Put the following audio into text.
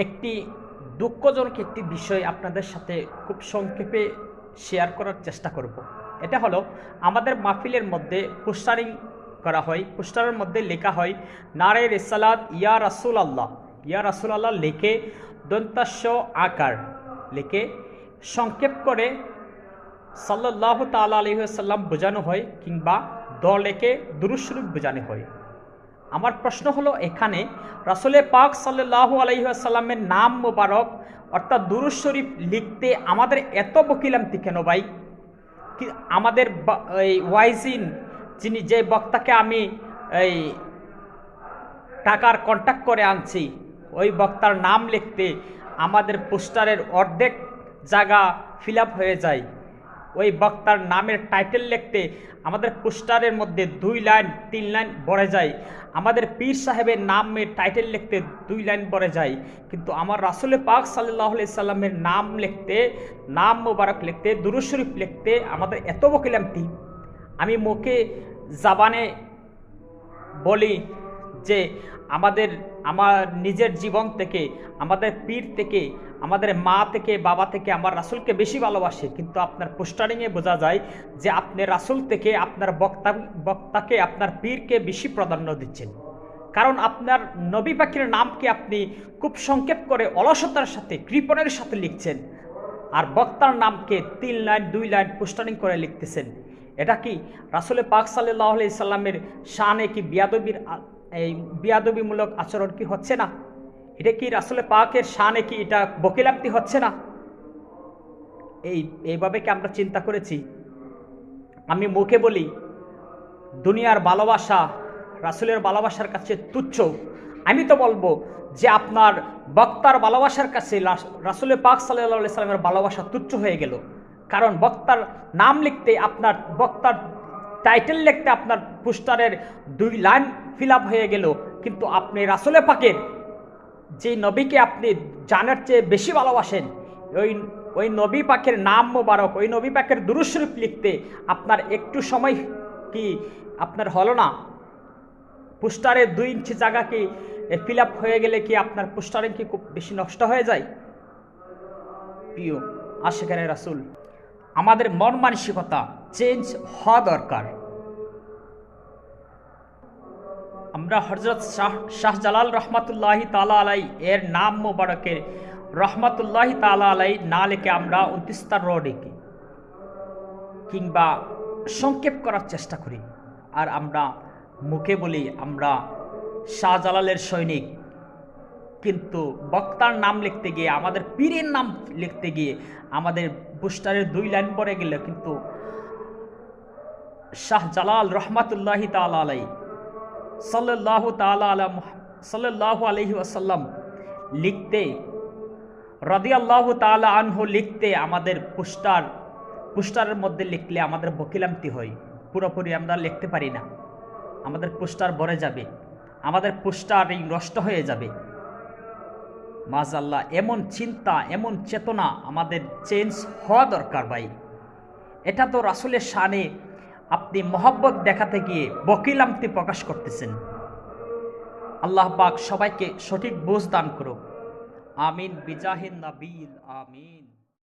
একটি দুঃখজনক একটি বিষয় আপনাদের সাথে খুব সংক্ষেপে শেয়ার করার চেষ্টা করব। এটা হলো, আমাদের মাহফিলের মধ্যে পোস্টারিং করা হয়, পোস্টারের মধ্যে লেখা হয় নারে রিসালাত ইয়া রাসূল আল্লাহ, ইয়া রাসূল আল্লাহ লিখে দন্তাস্য আকার লিখে সংক্ষেপ করে সাল্লাল্লাহু তাআলা আলাইহি ওয়াসাল্লাম বোঝানো হয়, কিংবা দ লেখে দুরূদ শরীফ বোঝানো হয়। আমার প্রশ্ন হলো, এখানে রাসূলে পাক সাল্লাল্লাহু আলাইহি ওয়াসাল্লামের নাম মোবারক অর্থাৎ দুরূদ শরীফ লিখতে আমাদের এত বকিলামতি কেন ভাই? কি আমাদের এই ওয়াইজিন, যিনি যে বক্তাকে আমি এই টাকার কন্ট্যাক্ট করে আনছি, ওই বক্তার নাম লিখতে আমাদের পোস্টারের অর্ধেক জায়গা ফিল আপ হয়ে যায়। ওই বক্তার নামের টাইটেল লিখতে আমাদের পোস্টারের মধ্যে 2 লাইন 3 লাইন ভরে যায়। আমাদের পীর সাহেবের নামের টাইটেল লিখতে 2 লাইন ভরে যায়। কিন্তু আমার রাসূলে পাক সাল্লাল্লাহু আলাইহি সাল্লামের নাম লিখতে, নাম মোবারক লিখতে, দুরূদ শরীফ লিখতে আমাদের এত বকিলামতি। আমি মুখে জাবানে বলি যে আমার নিজের জীবন থেকে, আমাদের পীর থেকে, আমাদের মা থেকে, বাবা থেকে আমার রাসূলকে বেশি ভালোবাসে, কিন্তু আপনার পোস্টারিংয়ে বোঝা যায় যে আপনি রাসূল থেকে আপনার বক্তাকে, আপনার পীরকে বেশি প্রাধান্য দিচ্ছেন। কারণ আপনার নবী পাকের নামকে আপনি খুব সংক্ষেপ করে অলসতার সাথে, কৃপণের সাথে লিখছেন, আর বক্তার নামকে 3 লাইন 2 লাইন পোস্টারিং করে লিখতেছেন। এটা কি রাসূলে পাক সাল্লাল্লাহু আলাইহি সাল্লামের শানে কি বিয়াদবিমূলক আচরণ কি হচ্ছে না? এটা কি রাসূলে পাকের শানে কি এটা বকিলামতি হচ্ছে না? এইভাবে কি আমরা চিন্তা করেছি? আমি মুখে বলি দুনিয়ার ভালোবাসা রাসূলের ভালোবাসার কাছে তুচ্ছ। আমি তো বলবো যে আপনার বক্তার ভালোবাসার কাছে রাসূলে পাক সাল্লাল্লাহু আলাইহি সাল্লামের ভালোবাসা তুচ্ছ হয়ে গেল। কারণ বক্তার নাম লিখতে, আপনার বক্তার টাইটেল লিখতে আপনার পোস্টারের 2 লাইন ফিল আপ হয়ে গেল, কিন্তু আপনি রাসূলে পাকের যে নবীকে আপনি জানার চেয়ে বেশি ভালোবাসেন, ওই নবী পাকের নাম মোবারক, ওই নবী পাকের দুরূদ শরীফ লিখতে আপনার একটু সময় কি আপনার হলো না? পোস্টারের 2 ইঞ্চি জায়গা কি ফিল আপ হয়ে গেলে কি আপনার পোস্টারিং কি খুব বেশি নষ্ট হয়ে যায়? প্রিয় আশিকানে রাসূল, আমাদের মন মানসিকতা চেঞ্জ হওয়া দরকার। আমরা হযরত শাহজালাল রহমাতুল্লাহি তাআলা আলাই এর নাম মোবারকের রহমাতুল্লাহি তাআলা আলাই না লিখে আমরা 29 র লিখি, কিংবা সংক্ষেপ করার চেষ্টা করি। আর আমরা মুখে বলি আমরা শাহজালালের সৈনিক, কিন্তু বক্তার নাম লিখতে গিয়ে, আমাদের পীরের নাম লিখতে গিয়ে আমাদের পোস্টারের 2 লাইন পরে গেল, কিন্তু শাহজালাল রহমাতুল্লাহি তাআলা আলাই সাল্লাল্লাহু আলাইহি ওয়াসাল্লাম লিখতে, রাদিয়াল্লাহু তাআলা আনহু লিখতে, আমাদের পোস্টারের মধ্যে লিখলে আমাদের বকিলামতি হয়। পুরোপুরি আমরা লিখতে পারি না, আমাদের পোস্টার ভরে যাবে, আমাদের পোস্টারিং নষ্ট হয়ে যাবে। মাশাআল্লাহ, এমন চিন্তা, এমন চেতনা আমাদের চেঞ্জ হওয়া দরকার ভাই। এটা তো রাসূলের শানে আপনি মহব্বত দেখাতে গিয়ে বকিলামতি প্রকাশ করতেছেন। আল্লাহ পাক সবাইকে সঠিক বুঝ দান করুক। আমিন বিজাহিন নাবিল আমিন।